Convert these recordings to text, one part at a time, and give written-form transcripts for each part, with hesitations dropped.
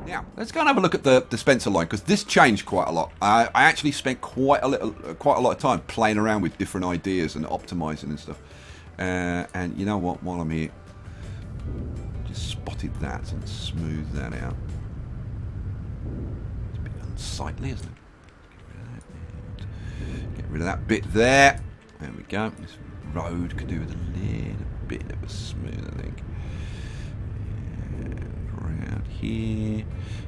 Now, let's go and have a look at the dispenser line, because this changed quite a lot. I actually spent quite a lot of time playing around with different ideas and optimizing and stuff. And you know what? While I'm here, just spotted that and smooth that out. It's a bit unsightly, isn't it? Get rid of that bit there. There we go. This road could do with a little bit of a smooth, I think. Around here,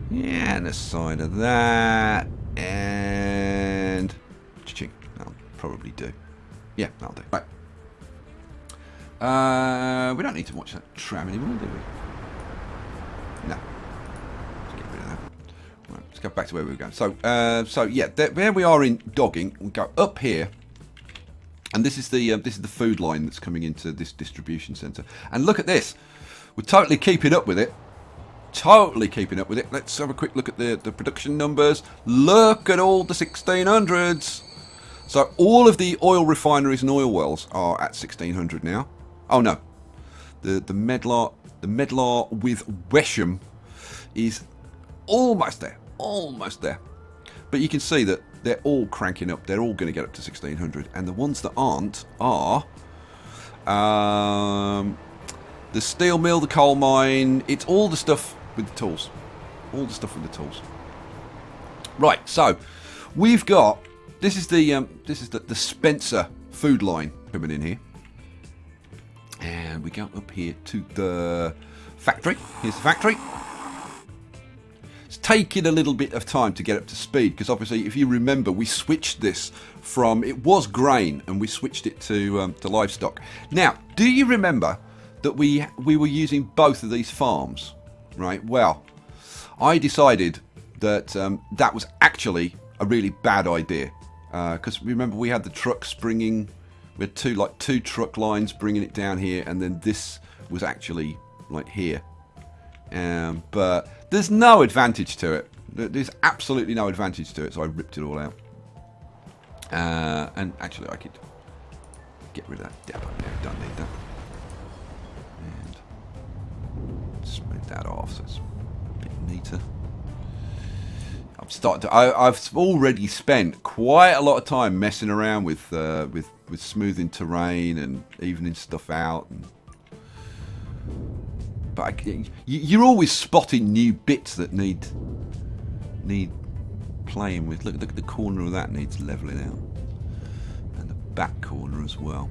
yeah, and the side of that, and cha-ching. That'll probably do. Yeah, that'll do. Right. We don't need to watch that tram anymore, do we? No. Let's get rid of that. Right, let's go back to where we were going. So yeah, there we are in dogging. We go up here. And this is the food line that's coming into this distribution centre. And look at this. We're totally keeping up with it. Totally keeping up with it. Let's have a quick look at the production numbers. Look at all the 1600s. So all of the oil refineries and oil wells are at 1600 now. Oh no, the Medlar with Wesham is almost there. Almost there. But you can see that they're all cranking up. They're all going to get up to 1600, and the ones that aren't are the steel mill, the coal mine. It's all the stuff with the tools. All the stuff with the tools. Right, so we've got this is the Spencer food line coming in here, and we go up here to the factory. Here's the factory. It's taking a little bit of time to get up to speed because obviously, if you remember, we switched this from it was grain and we switched it to livestock. Now, do you remember that we were using both of these farms? Right, well, I decided that that was actually a really bad idea because remember we had the trucks bringing, we had two truck lines bringing it down here, and then this was actually like here. But there's no advantage to it. There's absolutely no advantage to it, so I ripped it all out. And actually, I could get rid of that depot there. Don't need that. Smooth that off so it's a bit neater. I've already spent quite a lot of time messing around with smoothing terrain and evening stuff out. But you're always spotting new bits that need playing with. Look at the corner of that needs leveling out, and the back corner as well.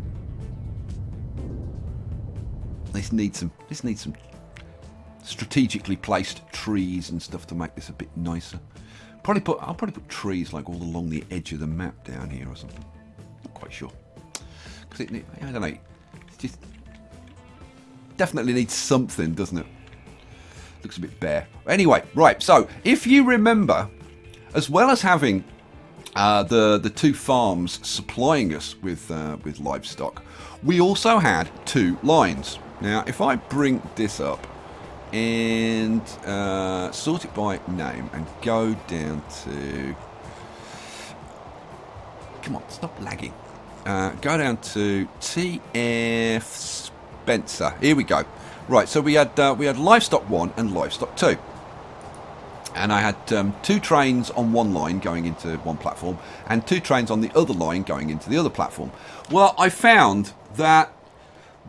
This needs some strategically placed trees and stuff to make this a bit nicer. I'll probably put trees like all along the edge of the map down here or something. Not quite sure, because I don't know. It's just definitely needs something, doesn't it? Looks a bit bare. Anyway, right. So if you remember, as well as having the two farms supplying us with livestock, we also had two lines. Now, if I bring this up and sort it by name and go down to... Come on, stop lagging. Go down to TF Spencer. Here we go. Right, so we had Livestock 1 and Livestock 2. And I had two trains on one line going into one platform and two trains on the other line going into the other platform. Well, I found that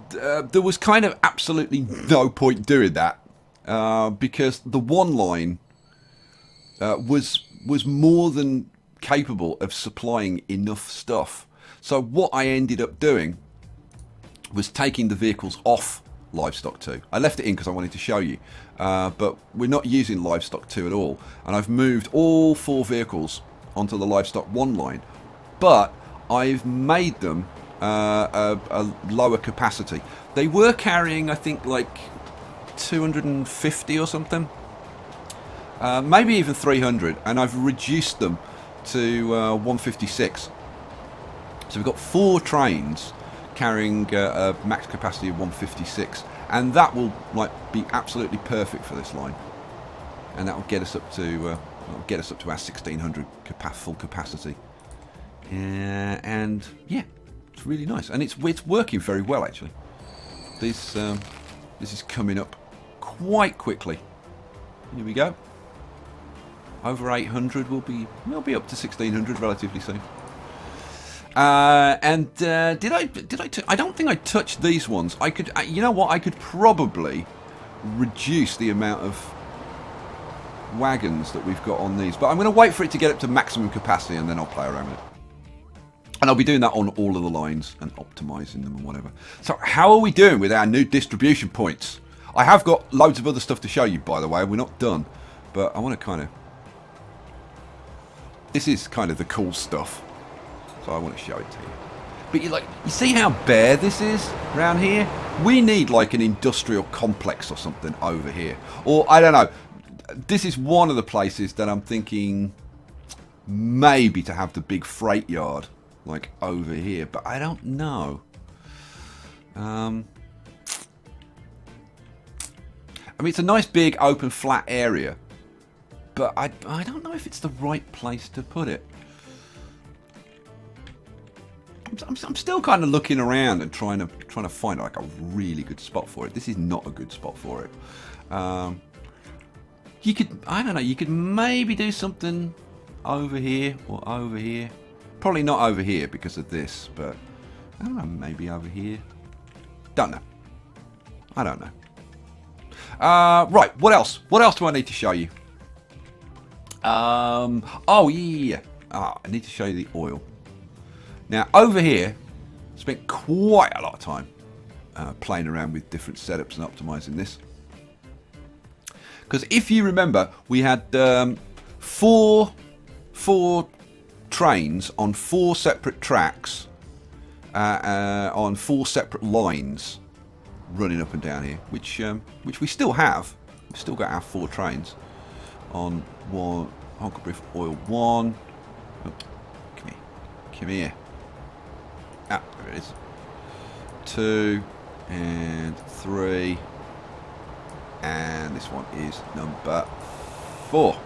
there was kind of absolutely no point doing that because the one line was more than capable of supplying enough stuff. So what I ended up doing was taking the vehicles off Livestock 2. I left it in because I wanted to show you, but we're not using Livestock 2 at all, and I've moved all four vehicles onto the Livestock 1 line, but I've made them a lower capacity. They were carrying, I think, like 250 or something, maybe even 300, and I've reduced them to 156. So we've got four trains carrying a max capacity of 156, and that will be absolutely perfect for this line, and that will get us up to our 1600 full capacity. And yeah, it's really nice, and it's working very well actually. These This is coming up quite quickly. Here we go. Over 800 we'll be up to 1600 relatively soon. And did I don't think I touched these ones. I could, you know what? I could probably reduce the amount of wagons that we've got on these, but I'm going to wait for it to get up to maximum capacity and then I'll play around with it. And I'll be doing that on all of the lines and optimizing them and whatever. So how are we doing with our new distribution points? I have got loads of other stuff to show you, by the way. We're not done, but I want to kind of... This is kind of the cool stuff, so I want to show it to you. But you see how bare this is around here? We need like an industrial complex or something over here. Or, I don't know, this is one of the places that I'm thinking maybe to have the big freight yard, like over here, but I don't know. I mean, it's a nice big open flat area, but I don't know if it's the right place to put it. I'm still kind of looking around and trying to find like a really good spot for it. This is not a good spot for it. You could, I don't know, you could maybe do something over here or over here. Probably not over here because of this, but I don't know, maybe over here. Don't know. I don't know. Right, what else? What else do I need to show you? Oh yeah. I need to show you the oil. Now over here, spent quite a lot of time playing around with different setups and optimizing this. Because if you remember, we had four trains on 4 separate tracks on 4 separate lines running up and down here, which we still have. We've still got our 4 trains on one. Honkerbrief oil 1. Oh, come here. Ah, there it is. 2 and 3. And this one is number 4.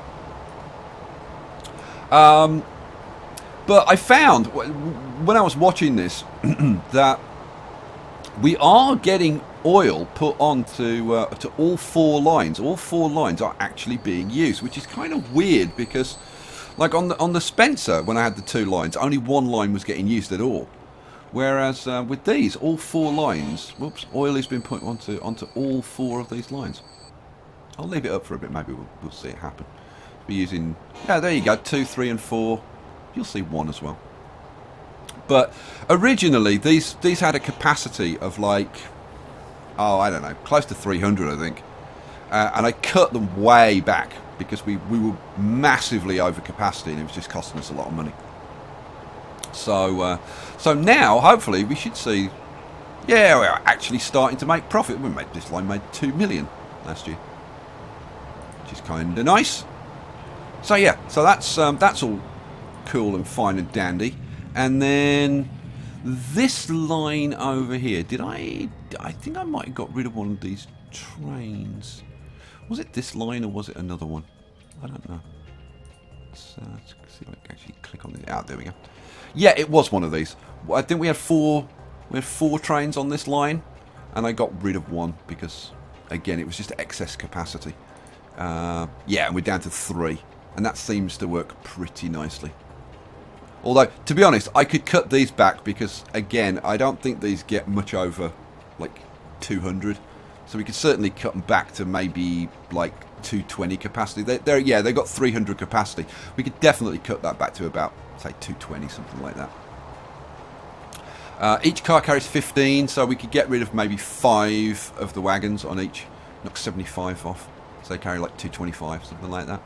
But I found when I was watching this that we are getting oil put onto to all 4 lines. All 4 lines are actually being used, which is kind of weird because, like on the Spencer, when I had the 2 lines, only 1 line was getting used at all. Whereas with these, all 4 lines, whoops, oil has been put onto all 4 of these lines. I'll leave it up for a bit. Maybe we'll see it happen. We're using, yeah, there you go, 2, 3, and 4. You'll see 1 as well. But originally, these had a capacity of like, oh, I don't know, close to 300, I think. And I cut them way back because we were massively over capacity and it was just costing us a lot of money. So now, hopefully, we should see, yeah, we're actually starting to make profit. This line made 2 million last year, which is kind of nice. So yeah, so that's all cool and fine and dandy. And then this line over here, I think I might have got rid of one of these trains. Was it this line or was it another one? I don't know. Let's see if I can actually click on it. Ah, there we go. Yeah, it was one of these. I think we had 4 trains on this line, and I got rid of one because, again, it was just excess capacity. Yeah, and we're down to 3, and that seems to work pretty nicely. Although, to be honest, I could cut these back because, again, I don't think these get much over, like, 200. So we could certainly cut them back to maybe, like, 220 capacity. They got 300 capacity. We could definitely cut that back to about, say, 220, something like that. Each car carries 15, so we could get rid of maybe 5 of the wagons on each. Knock 75 off. So they carry, like, 225, something like that.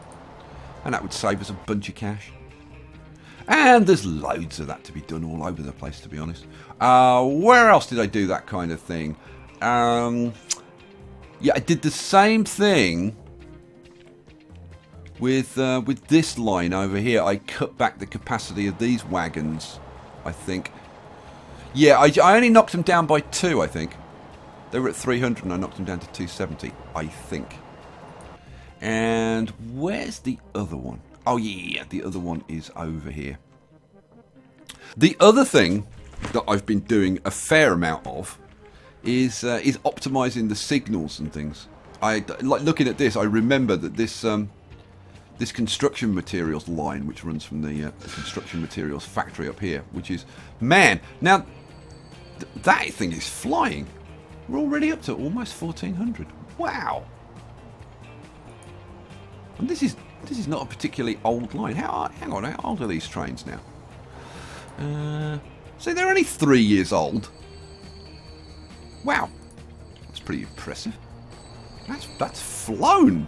And that would save us a bunch of cash. And there's loads of that to be done all over the place, to be honest. Where else did I do that kind of thing? Yeah, I did the same thing with this line over here. I cut back the capacity of these wagons, I think. Yeah, I only knocked them down by 2, I think. They were at 300 and I knocked them down to 270, I think. And where's the other one? Oh yeah, the other one is over here. The other thing that I've been doing a fair amount of is optimizing the signals and things. I like looking at this. I remember that this this construction materials line, which runs from the construction materials factory up here, which is, man, now that thing is flying. We're already up to almost 1400. Wow. And this is not a particularly old line. Hang on, how old are these trains now? So they're only 3 years old. Wow, that's pretty impressive. That's flown.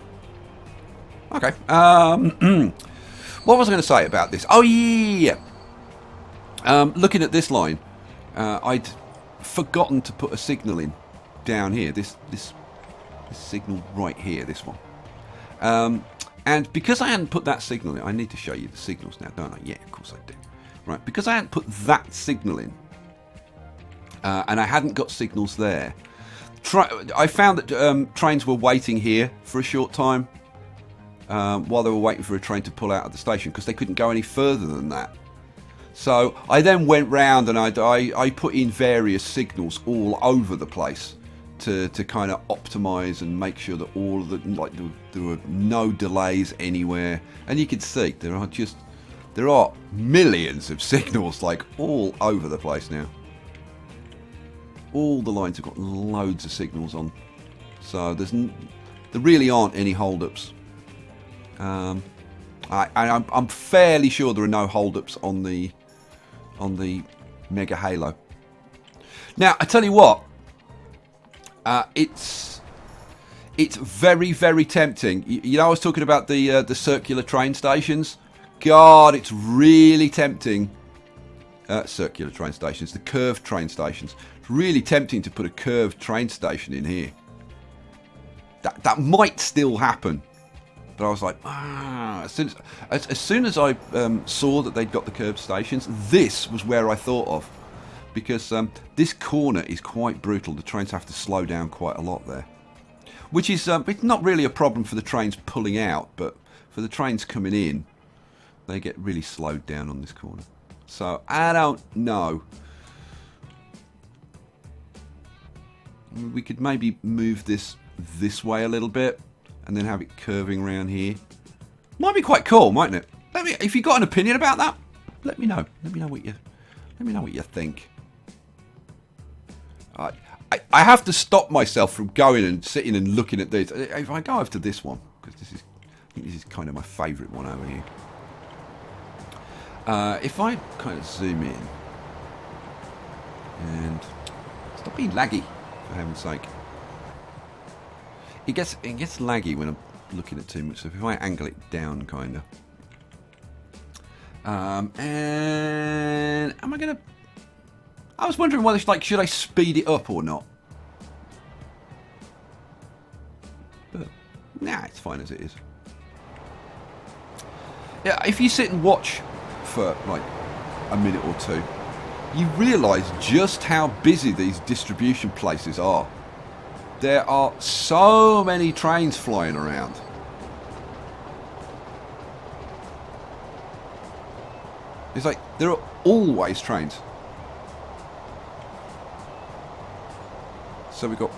Okay. What was I going to say about this? Oh yeah. Looking at this line, I'd forgotten to put a signal in down here. This signal right here. This one. And because I hadn't put that signal in, I need to show you the signals now, don't I? Yeah, of course I do. Right, because I hadn't put that signal in, and I hadn't got signals there. I found that trains were waiting here for a short time while they were waiting for a train to pull out of the station because they couldn't go any further than that. So I then went round and I put in various signals all over the place to kind of optimize and make sure that all of the there were no delays anywhere. And you can see there are millions of signals like all over the place now. All the lines have got loads of signals on, so there really aren't any hold-ups. I'm fairly sure there are no hold-ups on the Mega Halo. Now I tell you what, it's very, very tempting. You know, I was talking about the circular train stations. God, it's really tempting. Circular train stations, the curved train stations. It's really tempting to put a curved train station in here. That might still happen, but I was like, as soon as I saw that they'd got the curved stations, this was where I thought of, because this corner is quite brutal. The trains have to slow down quite a lot there, which is it's not really a problem for the trains pulling out, but for the trains coming in, they get really slowed down on this corner. So I don't know. We could maybe move this way a little bit and then have it curving around here. Might be quite cool, mightn't it? If you got an opinion about that, let me know. Let me know what you think. I have to stop myself from going and sitting and looking at this. If I go over to this one, because I think this is kind of my favourite one over here. If I kind of zoom in and stop being laggy, for heaven's sake. It gets laggy when I'm looking at too much. So if I angle it down, kind of. And am I gonna? I was wondering whether should I speed it up or not? But nah, it's fine as it is. Yeah, if you sit and watch for like a minute or two, you realise just how busy these distribution places are. There are so many trains flying around. It's like there are always trains. So we've got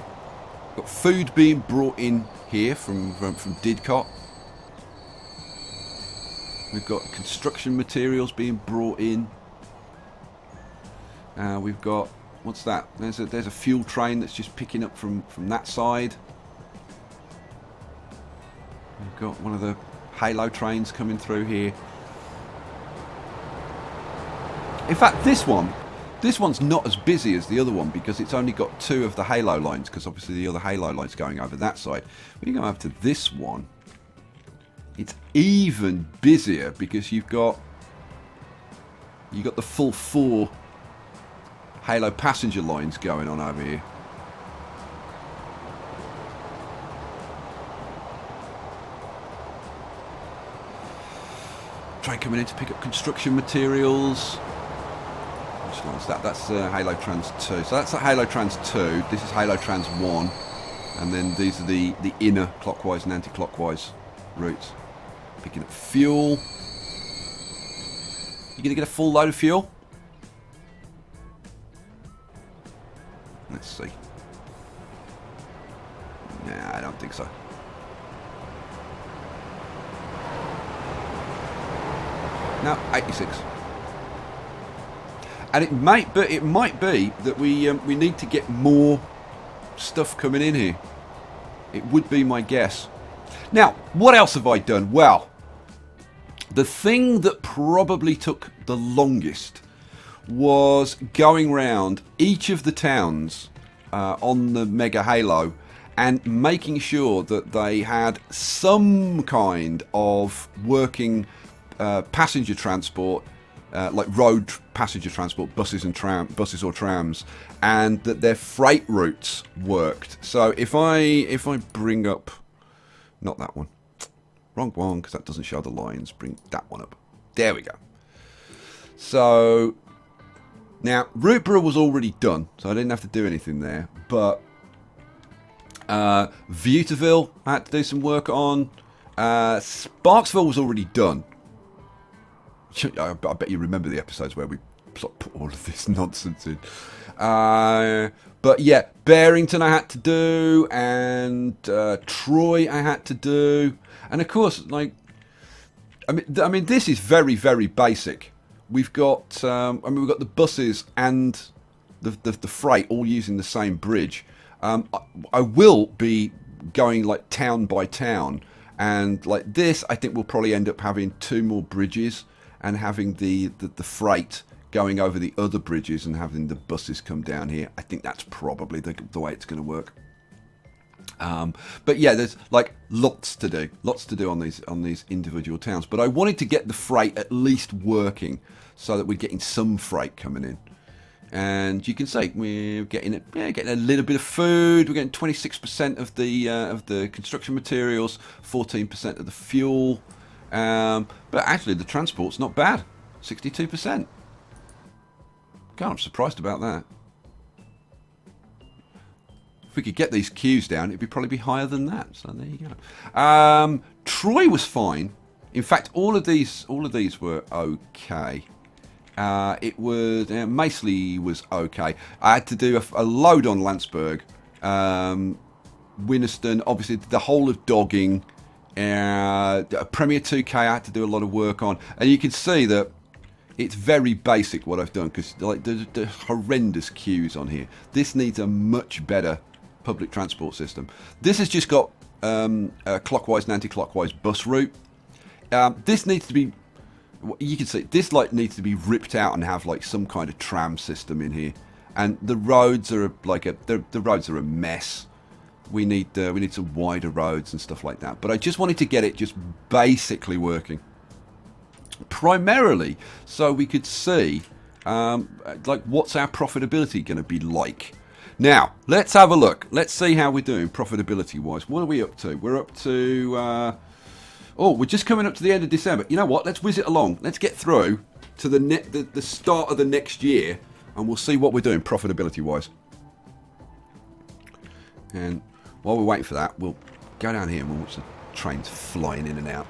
food being brought in here from Didcot. We've got construction materials being brought in. We've got, what's that? There's a fuel train that's just picking up from that side. We've got one of the Halo trains coming through here. In fact, this one's not as busy as the other one because it's only got two of the Halo lines, because obviously the other Halo line's going over that side. When you go over to this one, it's even busier because you've got the full 4 Halo passenger lines going on over here. Train coming in to pick up construction materials. Which line's that? That's Halo Trans 2. So that's the Halo Trans 2. This is Halo Trans 1. And then these are the inner clockwise and anti-clockwise routes. Picking up fuel. You gonna get a full load of fuel? Let's see. Nah, I don't think so. No, 86. And it might be that we need to get more stuff coming in here. It would be my guess. Now, what else have I done? Well, the thing that probably took the longest was going round each of the towns on the Mega Halo and making sure that they had some kind of working passenger transport, like road passenger transport, buses or trams, and that their freight routes worked. So if I bring up, not that one, wrong one, because that doesn't show the lines. Bring that one up. There we go. So now Routerborough was already done, so I didn't have to do anything there. But Vuteville I had to do some work on. Sparksville was already done. I bet you remember the episodes where we put all of this nonsense in. But yeah, Barrington I had to do, and Troy I had to do, and of course, like, I mean, this is very, very basic. We've got, we've got the buses and the freight all using the same bridge. I will be going like town by town, and like this, I think we'll probably end up having 2 more bridges. And having the freight going over the other bridges and having the buses come down here. I think that's probably the way it's going to work. But yeah, there's like lots to do on these individual towns. But I wanted to get the freight at least working so that we're getting some freight coming in. And you can see we're getting a little bit of food. We're getting 26% of the construction materials, 14% of the fuel. But actually the transport's not bad, 62%. God, I'm surprised about that. If we could get these queues down, it'd probably be higher than that. So there you go. Troy was fine. In fact, all of these were okay. It was Maceley was okay. I had to do a load on Landsberg, Winniston, obviously the whole of Dogging. Premier 2K I had to do a lot of work on, and you can see that it's very basic what I've done, because like the horrendous queues on here. This needs a much better public transport system. This has just got a clockwise and anti-clockwise bus route. This needs to be, you can see this like needs to be ripped out and have like some kind of tram system in here. And the roads are like the roads are a mess. We need some wider roads and stuff like that. But I just wanted to get it just basically working, primarily so we could see like what's our profitability going to be like. Now let's have a look. Let's see how we're doing profitability wise. What are we up to? We're up to we're just coming up to the end of December. You know what? Let's whiz it along. Let's get through to the start of the next year, and we'll see what we're doing profitability wise. And while we're waiting for that, we'll go down here and we'll watch the trains flying in and out.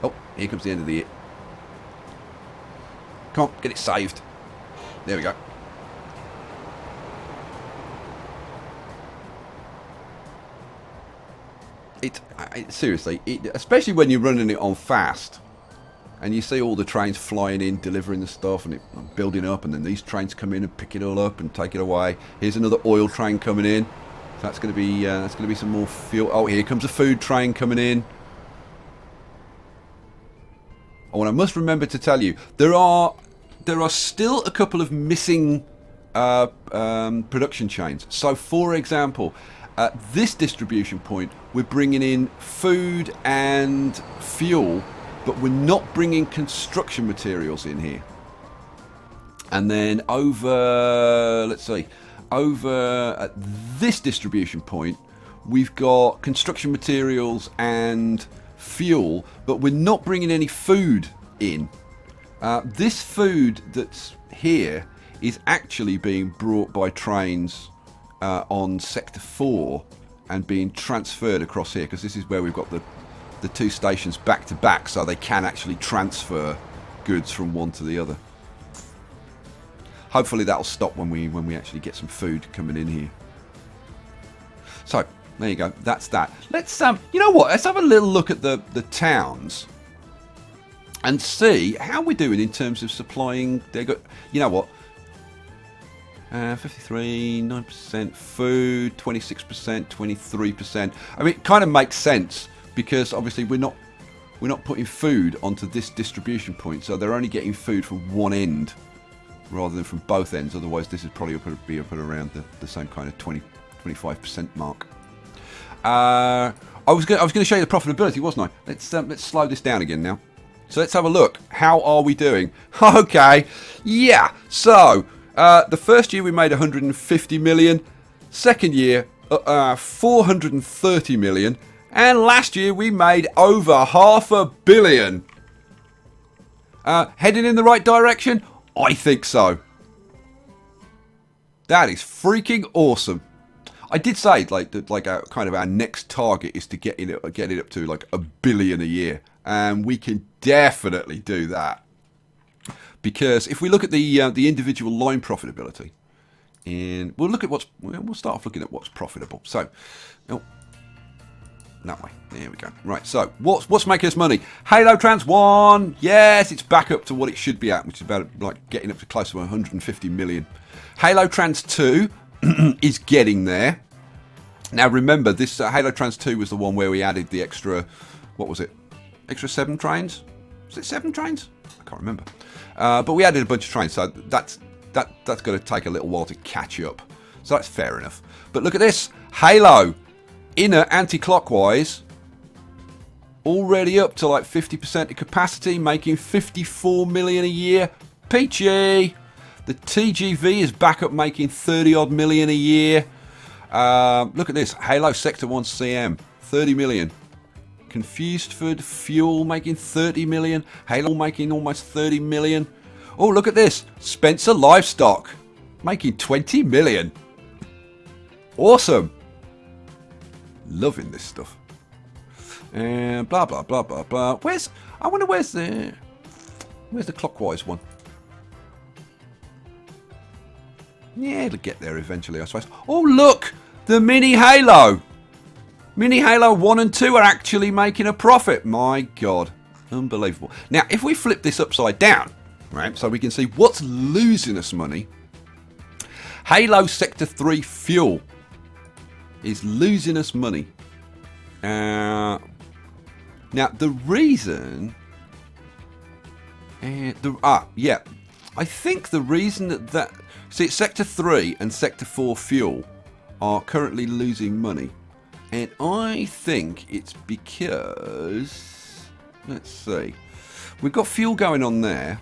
Oh, here comes the end of the year. Come on, get it saved. There we go. Seriously, especially when you're running it on fast, and you see all the trains flying in, delivering the stuff, and it building up, and then these trains come in and pick it all up and take it away. Here's another oil train coming in. So that's going to be some more fuel. Oh, here comes a food train coming in. Oh, and I must remember to tell you, there are still a couple of missing production chains. So, for example, at this distribution point, we're bringing in food and fuel, but we're not bringing construction materials in here. And then over at this distribution point, we've got construction materials and fuel, but we're not bringing any food in. This food that's here is actually being brought by trains on Sector 4 and being transferred across here, because this is where we've got the 2 stations back to back, so they can actually transfer goods from one to the other. Hopefully that'll stop when we actually get some food coming in here. So there you go. That's that. Let's you know what? Let's have a little look at the towns and see how we're doing in terms of supplying. You know what? 53, 9% food, 26%, 23%. I mean, it kind of makes sense because obviously we're not putting food onto this distribution point, so they're only getting food from one end rather than from both ends. Otherwise, this is probably be up at around the same kind of 25% mark. I was going to show you the profitability, wasn't I? Let's slow this down again now. So let's have a look. How are we doing? Okay, yeah. So the first year we made 150 million. Second year, 430 million. And last year we made over 500 million. Heading in the right direction? I think so. That is freaking awesome. I did say like kind of our next target is to get it up to like 1 billion a year, and we can definitely do that. Because if we look at the individual line profitability, and we'll start off looking at what's profitable. So, that way. There we go. Right. So, what's making us money? Halo Trams 1. Yes, it's back up to what it should be at, which is about like getting up to close to 150 million. Halo Trams 2 is getting there. Now remember, this Halo Trams 2 was the one where we added the extra. What was it? Extra 7 trains? Was it 7 trains? I can't remember. But we added a bunch of trains, so that's going to take a little while to catch up. So that's fair enough. But look at this. Halo. Inner anti-clockwise. Already up to like 50% of capacity, making 54 million a year. Peachy. The TGV is back up making 30 odd million a year. Look at this. Halo Sector 1 CM. 30 million. Confused Food Fuel making 30 million. Halo making almost 30 million. Oh, look at this. Spencer Livestock making 20 million. Awesome. Loving this stuff. And blah, blah, blah, blah, blah. I wonder where's the clockwise one? Yeah, it'll get there eventually, I suppose. Oh, look. The Mini Halo. Mini Halo 1 and 2 are actually making a profit. My God. Unbelievable. Now, if we flip this upside down, right, so we can see what's losing us money. Halo Sector 3 Fuel is losing us money. Now, the reason... I think the reason that... See, Sector 3 and Sector 4 Fuel are currently losing money. And I think it's because... Let's see. We've got fuel going on there.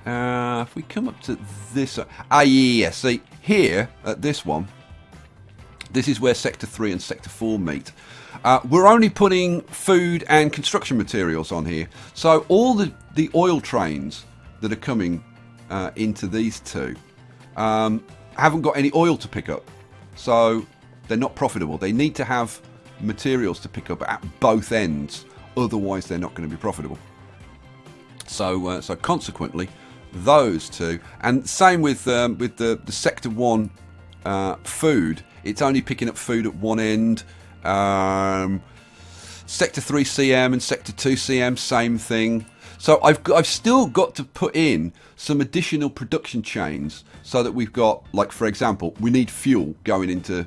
If we come up to this... yeah. See, here, at this one, this is where Sector 3 and Sector 4 meet. We're only putting food and construction materials on here. So all the oil trains that are coming into these two haven't got any oil to pick up. So they're not profitable. They need to have materials to pick up at both ends. Otherwise, they're not going to be profitable. So consequently, those two, and same with the Sector 1 food. It's only picking up food at one end. Sector 3 CM and Sector 2 CM, same thing. So I've still got to put in some additional production chains so that we've got, like, for example, we need fuel going into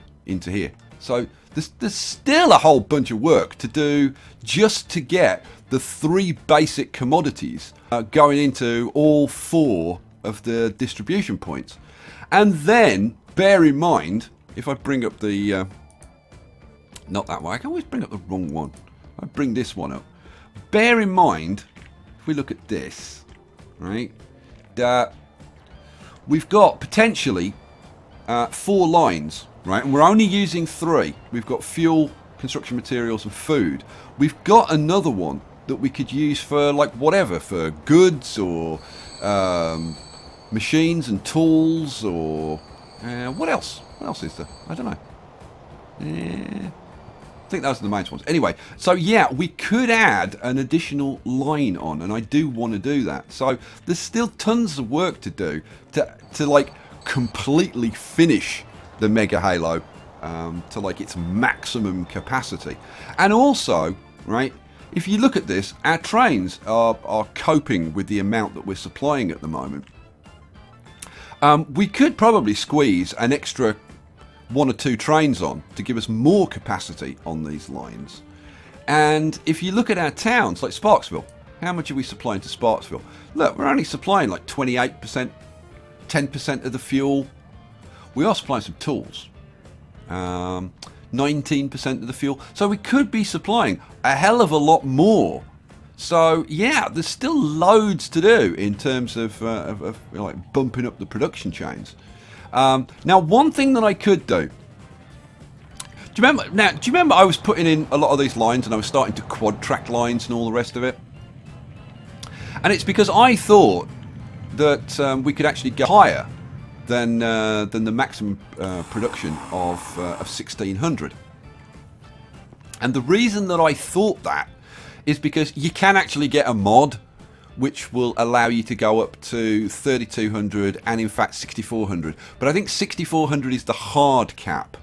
here. So there's still a whole bunch of work to do just to get the 3 basic commodities going into all 4 of the distribution points. And then, bear in mind, if I bring up the... not that way, I can always bring up the wrong one. I bring this one up. Bear in mind, if we look at this, right, that we've got potentially 4 lines, right, and we're only using 3. We've got fuel, construction materials, and food. We've got another one that we could use for, like, whatever, for goods or machines and tools, or what else? What else is there? I don't know. I think those are the main ones. Anyway, so yeah, we could add an additional line on, and I do want to do that. So there's still tons of work to do to like completely finish the Mega Halo to like its maximum capacity. And also, right, if you look at this, our trains are coping with the amount that we're supplying at the moment. We could probably squeeze an extra 1 or 2 trains on to give us more capacity on these lines. And if you look at our towns like Sparksville, how much are we supplying to Sparksville? Look, we're only supplying like 28%, 10% of the fuel. We are supplying some tools. 19% of the fuel. So we could be supplying a hell of a lot more. So yeah, there's still loads to do in terms of like bumping up the production chains. Now, one thing that I could do. Do you remember I was putting in a lot of these lines and I was starting to quad track lines and all the rest of it? And it's because I thought that we could actually go higher than the maximum production of 1600. And the reason that I thought that is because you can actually get a mod which will allow you to go up to 3200 and in fact 6400. But I think 6400 is the hard cap.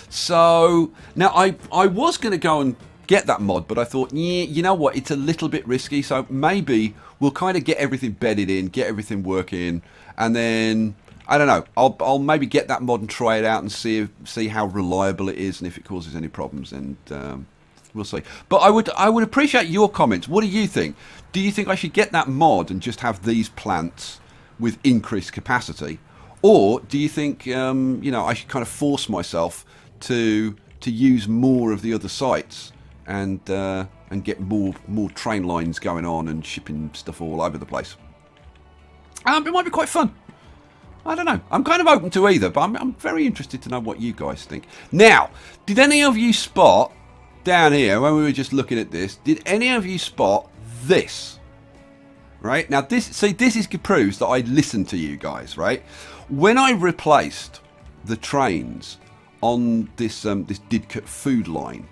So now I was going to go and get that mod, but I thought, yeah, you know what, it's a little bit risky, so maybe we'll kind of get everything bedded in, get everything working, and then I don't know, I'll maybe get that mod and try it out and see how reliable it is and if it causes any problems, and we'll see. But I would appreciate your comments. What do you think? Do you think I should get that mod and just have these plants with increased capacity, or do you think I should kind of force myself to use more of the other sites and get more train lines going on and shipping stuff all over the place? It might be quite fun. I don't know. I'm kind of open to either, but I'm very interested to know what you guys think. Now, did any of you spot down here when we were just looking at this? Did any of you spot this? Right now, this proves that I listen to you guys. Right, when I replaced the trains on this Didcot food line,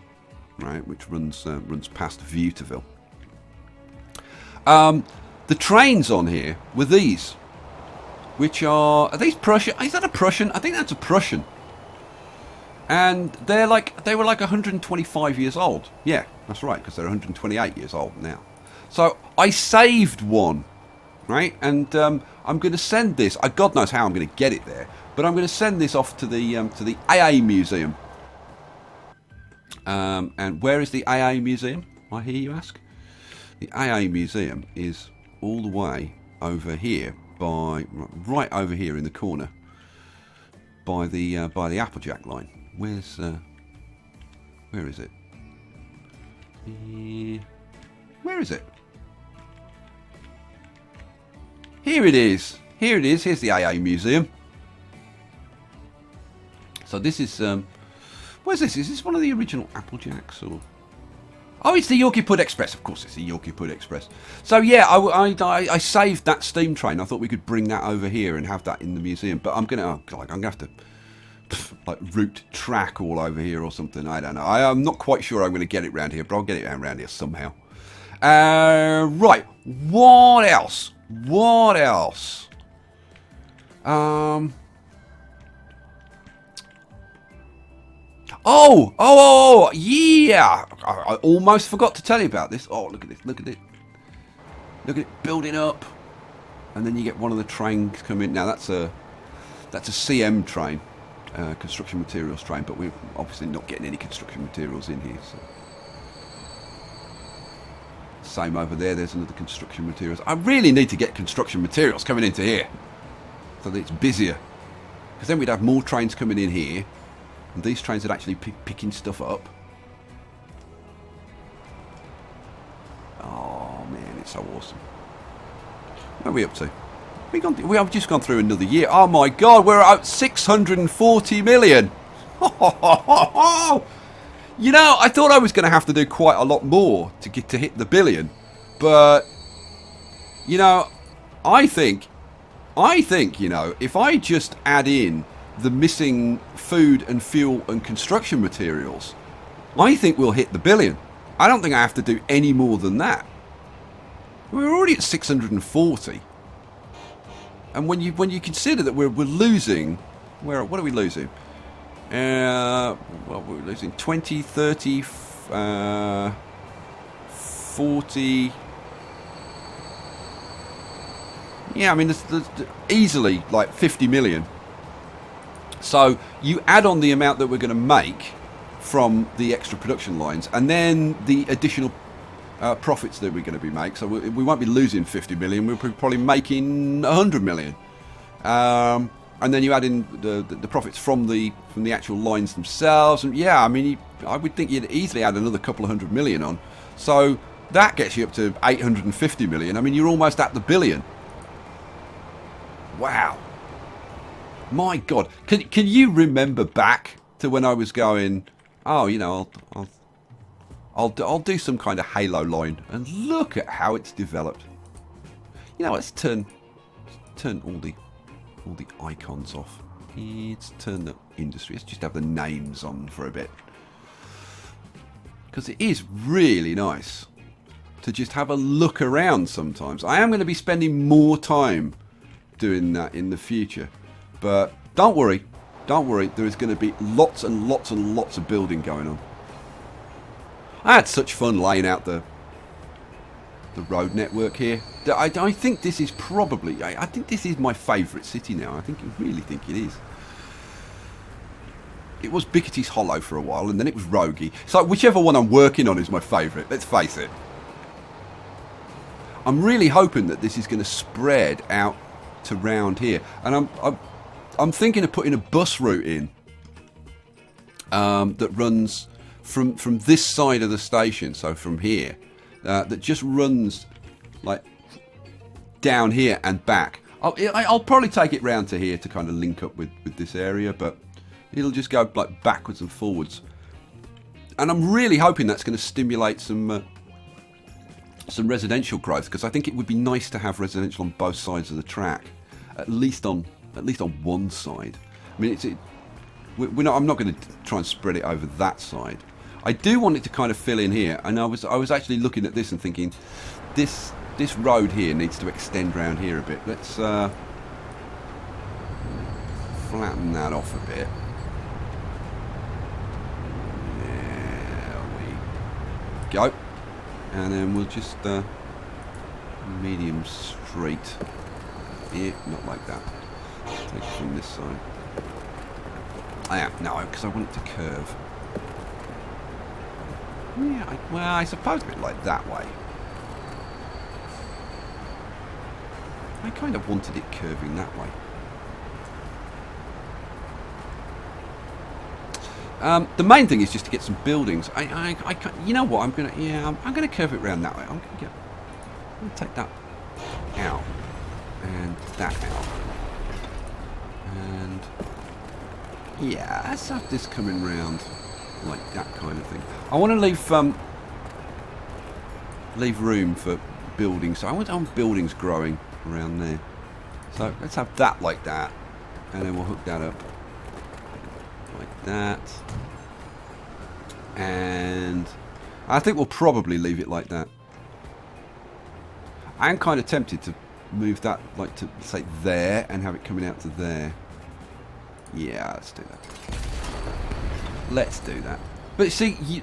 right, which runs past Viewterville. The trains on here were these, which are these Prussian? Is that a Prussian? I think that's a Prussian. And they were like 125 years old. Yeah, that's right, because they're 128 years old now. So I saved one, right? And I'm going to send this. God knows how I'm going to get it there, but I'm going to send this off to the AA Museum. And where is the AA Museum, I hear you ask? The AA Museum is all the way over here, right over here in the corner, by the Applejack line. Where is it? Where is it? Here it is. Here it is. Here's the AA Museum. So this is where's this? Is this one of the original Applejacks or? Oh, it's the Yorkie Pud Express. Of course, it's the Yorkie Pud Express. So yeah, I saved that steam train. I thought we could bring that over here and have that in the museum. But I'm gonna have to like route track all over here or something. I don't know. I'm not quite sure I'm going to get it round here, but I'll get it around here somehow. Right. What else? What else? Oh, yeah. I almost forgot to tell you about this. Oh, look at this. Look at it. Look at it building up. And then you get one of the trains come in. Now, that's a CM train. Construction materials train, but we're obviously not getting any construction materials in here. So. Same over there, there's another construction materials. I really need to get construction materials coming into here so that it's busier, because then we'd have more trains coming in here and these trains are actually picking stuff up. Oh man, it's so awesome. Where are we up to? We have just gone through another year. Oh my God, we're at 640 million. You know, I thought I was going to have to do quite a lot more to hit the billion, but you know, I think you know, if I just add in the missing food and fuel and construction materials, I think we'll hit the billion. I don't think I have to do any more than that. We're already at 640. And when you consider that we're losing, what are we losing? Well, we're losing 20, 30, 40. Yeah, I mean, there's easily like 50 million. So you add on the amount that we're going to make from the extra production lines, and then the additional profits that we're going to be making. So we won't be losing 50 million. We're probably making 100 million. And then you add in the profits from the actual lines themselves, and yeah, I mean, I would think you'd easily add another couple of 100 million on. So that gets you up to 850 million. I mean, you're almost at the billion. Wow. My God. Can you remember back to when I was going, oh, you know, I'll do some kind of Halo line, and look at how it's developed. You know, let's turn all the icons off. Let's turn the industry. Let's just have the names on for a bit, because it is really nice to just have a look around sometimes. I am going to be spending more time doing that in the future, but don't worry, there is going to be lots and lots and lots of building going on. I had such fun laying out the road network here. I think this is probably, I think this is my favourite city now. I really think it is. It was Bickety's Hollow for a while, and then it was Rogie. So whichever one I'm working on is my favourite, let's face it. I'm really hoping that this is going to spread out to round here, and I'm thinking of putting a bus route in that runs from this side of the station, so from here, that just runs like down here and back. I'll probably take it round to here to kind of link up with this area, but it'll just go like backwards and forwards. And I'm really hoping that's going to stimulate some residential growth, because I think it would be nice to have residential on both sides of the track, at least on one side. I mean, I'm not going to try and spread it over that side. I do want it to kind of fill in here, and I was actually looking at this and thinking, this road here needs to extend round here a bit. Let's flatten that off a bit. There we go. And then we'll just medium straight here, not like that. Take it from this side. No, because I want it to curve. Yeah, well, I suppose a bit like that way. I kind of wanted it curving that way. The main thing is just to get some buildings. You know what? I'm gonna curve it around that way. I'm gonna take that out and that out, and yeah, let's have this coming round like that kind of thing. I want to leave room for buildings, so I want buildings growing around there. So let's have that like that, and then we'll hook that up like that, and I think we'll probably leave it like that. I am kind of tempted to move that like to say there and have it coming out to there. Yeah, let's do that. Let's do that. But see,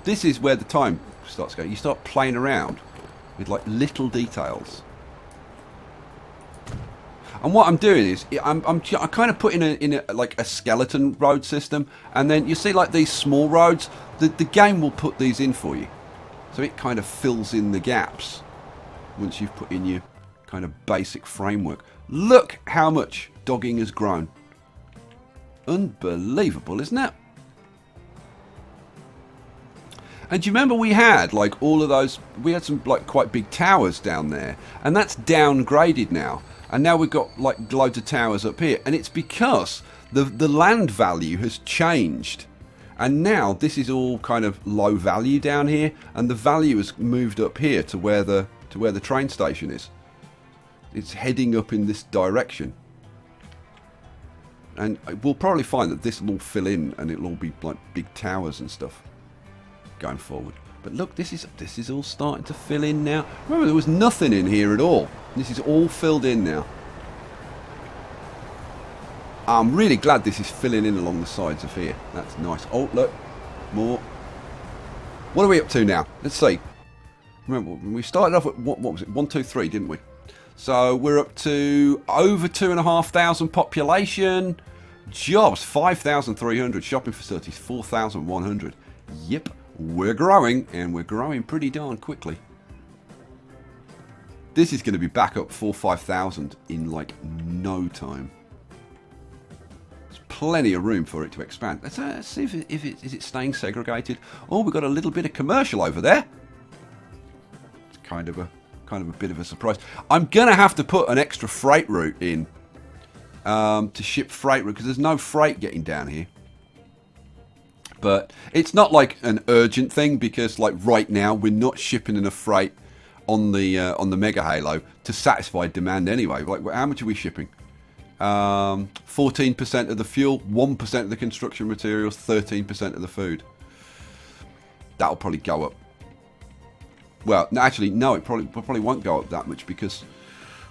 this is where the time starts going. You start playing around with like little details. And what I'm doing is I'm kind of putting in like a skeleton road system, and then you see like these small roads. The game will put these in for you, so it kind of fills in the gaps once you've put in your kind of basic framework. Look how much dogging has grown. Unbelievable, isn't it? And do you remember we had like all of those, we had some like quite big towers down there, and that's downgraded now, and now we've got like loads of towers up here, and it's because the land value has changed, and now this is all kind of low value down here, and the value has moved up here to where the train station is. It's heading up in this direction, and we'll probably find that this will all fill in, and it'll all be like big towers and stuff going forward. But look, this is all starting to fill in now. Remember, there was nothing in here at all. This is all filled in now. I'm really glad this is filling in along the sides of here. That's nice. Oh, look. More. What are we up to now? Let's see. Remember, we started off at, what was it? 1, 2, 3, didn't we? So we're up to over 2,500 population. Jobs, 5,300. Shopping facilities, 4,100. Yep, we're growing, and we're growing pretty darn quickly. This is going to be back up 4,000 or 5,000 in like no time. There's plenty of room for it to expand. Let's see if is it staying segregated. Oh, we've got a little bit of commercial over there. It's kind of a bit of a surprise. I'm gonna have to put an extra freight route in to ship freight route because there's no freight getting down here. But it's not like an urgent thing because like right now we're not shipping enough freight on the Mega Halo to satisfy demand anyway. Like, how much are we shipping? 14% of the fuel, 1% of the construction materials, 13% of the food. That'll probably go up. Well, actually, no, it probably won't go up that much because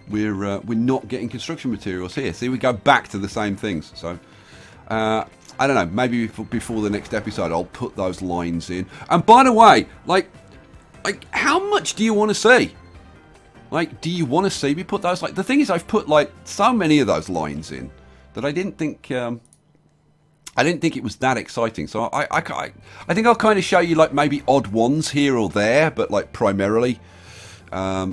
we're not getting construction materials here. See, we go back to the same things. So I don't know. Maybe before the next episode, I'll put those lines in. And by the way, like how much do you want to see? Like, do you want to see me put those? Like, the thing is, I've put like so many of those lines in that I didn't think it was that exciting. So I think I'll kind of show you like maybe odd ones here or there, but like primarily, I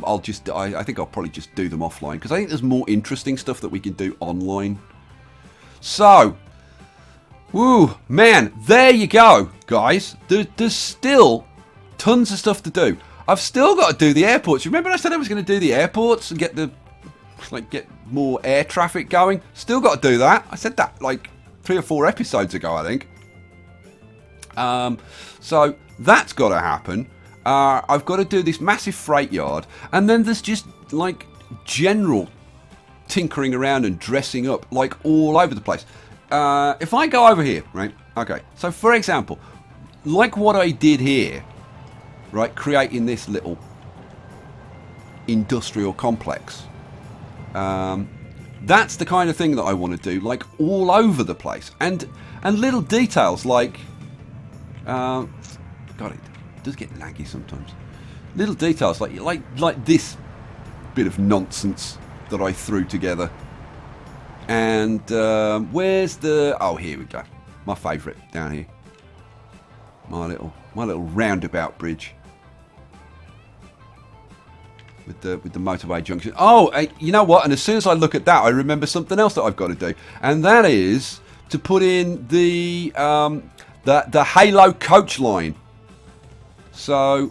think I'll probably just do them offline because I think there's more interesting stuff that we can do online. So, woo, man, there you go, guys. There's still tons of stuff to do. I've still got to do the airports. Remember I said I was going to do the airports and get more air traffic going? Still got to do that. I said that like 3 or 4 episodes ago, I think. So that's got to happen. I've got to do this massive freight yard, and then there's just like general tinkering around and dressing up like all over the place. If I go over here, right? Okay. So for example, like what I did here, right? Creating this little industrial complex. That's the kind of thing that I want to do, like all over the place, and little details like, God, it does get laggy sometimes. Little details like this bit of nonsense that I threw together, and where's the? Oh, here we go. My favourite down here. My little roundabout bridge. With the motorway junction. Oh, you know what? And as soon as I look at that, I remember something else that I've got to do, and that is to put in the Halo coach line. So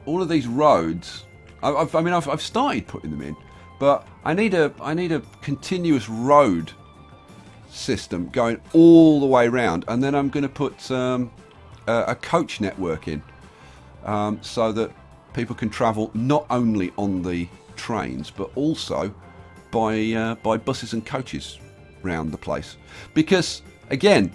all of these roads, I've started putting them in, but I need a continuous road system going all the way around, and then I'm going to put a coach network in, so that people can travel not only on the trains but also by buses and coaches round the place. Because again,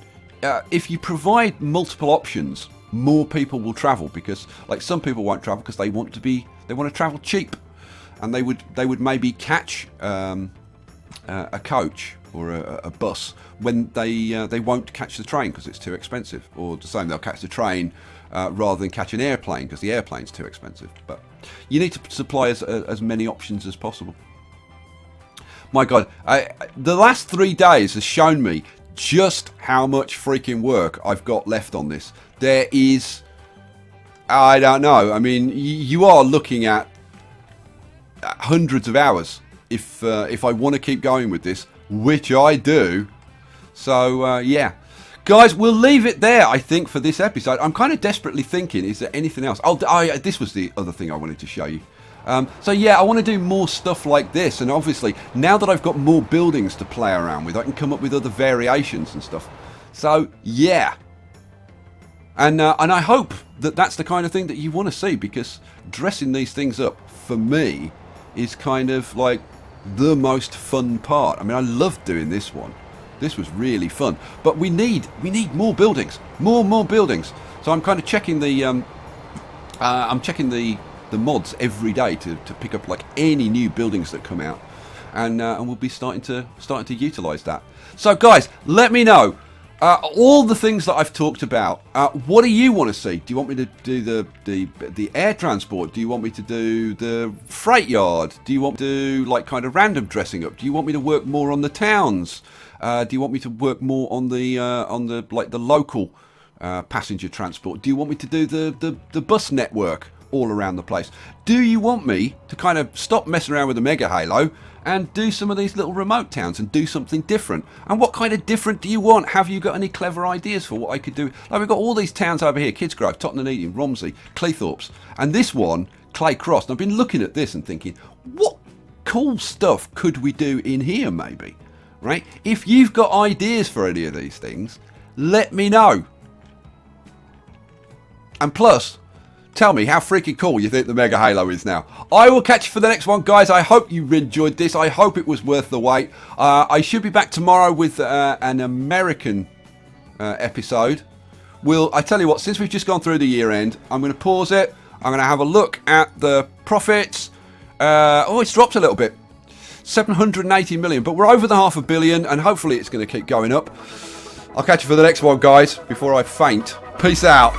if you provide multiple options, more people will travel. Because like some people won't travel because they want to travel cheap, and they would maybe catch a coach or a bus when they won't catch the train because it's too expensive, or the same, they'll catch the train rather than catch an airplane because the airplane's too expensive. But you need to supply as many options as possible. My God, the last 3 days has shown me just how much freaking work I've got left on this. There is, I don't know, I mean, you are looking at hundreds of hours if I want to keep going with this, which I do. So yeah, guys, we'll leave it there, I think, for this episode. I'm kind of desperately thinking, is there anything else? This was the other thing I wanted to show you. So yeah, I want to do more stuff like this, and obviously now that I've got more buildings to play around with, I can come up with other variations and stuff. So yeah, and I hope that that's the kind of thing that you want to see, because dressing these things up for me is kind of like the most fun part. I mean, I loved doing this one. This was really fun, but we need more buildings, more buildings. So I'm kind of checking the mods every day to pick up like any new buildings that come out, and we'll be starting to utilise that. So, guys, let me know all the things that I've talked about. What do you want to see? Do you want me to do the air transport? Do you want me to do the freight yard? Do you want me to do like kind of random dressing up? Do you want me to work more on the towns? Do you want me to work more on the like the local passenger transport? Do you want me to do the bus network all around the place? Do you want me to kind of stop messing around with the Mega Halo and do some of these little remote towns and do something different? And what kind of different do you want? Have you got any clever ideas for what I could do? Like, we've got all these towns over here: Kidsgrove, Tottenham Eaton, Romsey, Cleethorpes, and this one, Clay Cross. And I've been looking at this and thinking, what cool stuff could we do in here maybe? Right? If you've got ideas for any of these things, let me know. And plus, tell me how freaking cool you think the Mega Halo is now. I will catch you for the next one, guys. I hope you enjoyed this. I hope it was worth the wait. I should be back tomorrow with an American episode. I tell you what, since we've just gone through the year end, I'm going to pause it. I'm going to have a look at the profits. It's dropped a little bit. 780 million, but we're over the $500 million, and hopefully it's going to keep going up. I'll catch you for the next one, guys, before I faint. Peace out.